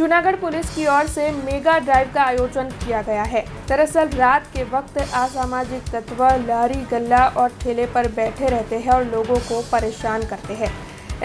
Junagadh police की ओर से mega drive का आयोजन किया गया है। दरअसल रात के वक्त असामाजिक तत्व लारी गल्ला और ठेले पर बैठे रहते हैं और लोगों को परेशान करते हैं।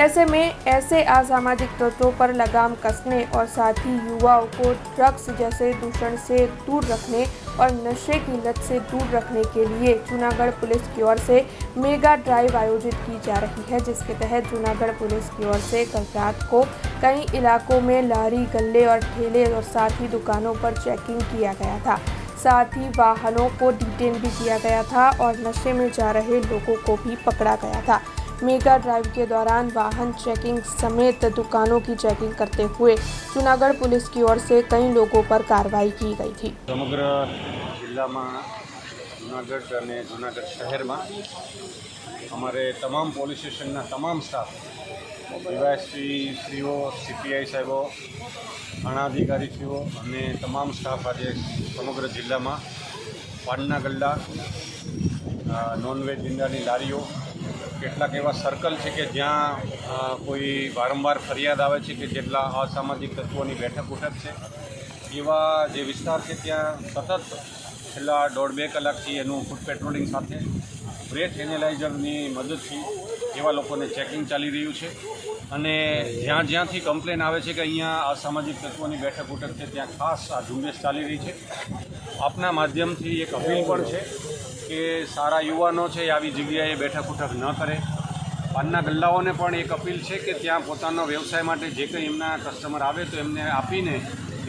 ऐसे में ऐसे असामाजिक तत्वों पर लगाम कसने और साथ ही युवाओं को ड्रग्स जैसे दूषण से दूर रखने और नशे की लत से दूर रखने के लिए जूनागढ़ पुलिस की ओर से मेगा ड्राइव आयोजित की जा रही है, जिसके तहत जूनागढ़ पुलिस की ओर से कल रात को कई इलाकों में लारी गल्ले और ठेले और साथ ही दुकानों पर चेकिंग किया गया था। साथ ही वाहनों को डिटेन भी किया गया था और नशे में जा रहे लोगों को भी पकड़ा गया था। मेगा ड्राइव के दौरान वाहन चेकिंग समेत दुकानों की चेकिंग करते हुए जूनागढ़ पुलिस की ओर से कई लोगों पर कार्रवाई की गई थी। समग्र जिला में जूनागढ़ और जूनागढ़ शहर में अमरे तमाम पोलीस स्टेशन तमाम स्टाफ डीवायएसपी श्रीओ सीपीआई साहेबों थाणाधिकारी श्रीओ अने तमाम स्टाफ आज समग्र जिला में पानना गल्ला नॉनवेज धंधानी लारीओ કેટલાક એવા સર્કલ છે કે જ્યાં કોઈ વારંવાર ફરિયાદ આવે છે કે જેટલા અસામાજિક તત્વોની બેઠક ઉઠક છે એવા જે વિસ્તાર છે ત્યાં સતત છેલ્લા 1.5-2 કલાકથી એનું ફૂટ પેટ્રોલિંગ સાથે બ્રેથ એનાલાઇઝરની મદદથી એવા લોકોને ચેકિંગ ચાલી રહ્યું છે અને જ્યાંથી કમ્પ્લેન આવે છે કે અહીંયા અસામાજિક તત્વોની બેઠક ઉઠક છે ત્યાં ખાસ આ ઝુંબેશ ચાલી રહી છે। આપના માધ્યમથી એક અપીલ પણ છે કે સારા યુવાનો છે આવી જગ્યાએ બેઠક ઉઠક ન કરે। પાનના ગલ્લાઓને પણ એક અપીલ છે કે ત્યાં પોતાનો વ્યવસાય માટે જે કંઈ એમના કસ્ટમર આવે તો એમને આપીને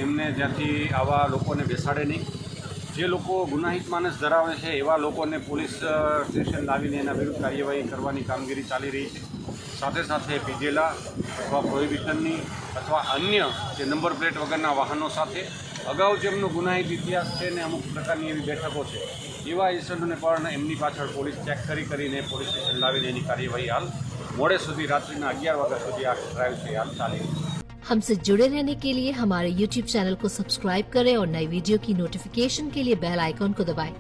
એમને જ્યાંથી આવા લોકોને બેસાડે નહીં। જે લોકો ગુનાહિત માનસ ધરાવે છે એવા લોકોને પોલીસ સ્ટેશન લાવીને એના વિરુદ્ધ કાર્યવાહી કરવાની કામગીરી ચાલી રહી છે। સાથે સાથે પીધેલા અથવા પ્રોહિબિશનની અથવા અન્ય જે નંબર પ્લેટ વગરના વાહનો સાથે અગાઉ જેમનો ગુનાહિત ઇતિહાસ છે ને અમુક પ્રકારની એવી બેઠકો છે એવા ઇસમોને પણ એમની પાછળ પોલીસ ચેક કરીને પોલીસ સ્ટેશન લાવીને એની કાર્યવાહી હાલ મોડે સુધી રાત્રિના 11 વાગ્યા સુધી આ ડ્રાइव છે हाल चाली रही है। हमसे जुड़े रहने के लिए हमारे YouTube चैनल को सब्सक्राइब करें और नई वीडियो की नोटिफिकेशन के लिए बेल आइकॉन को दबाएं।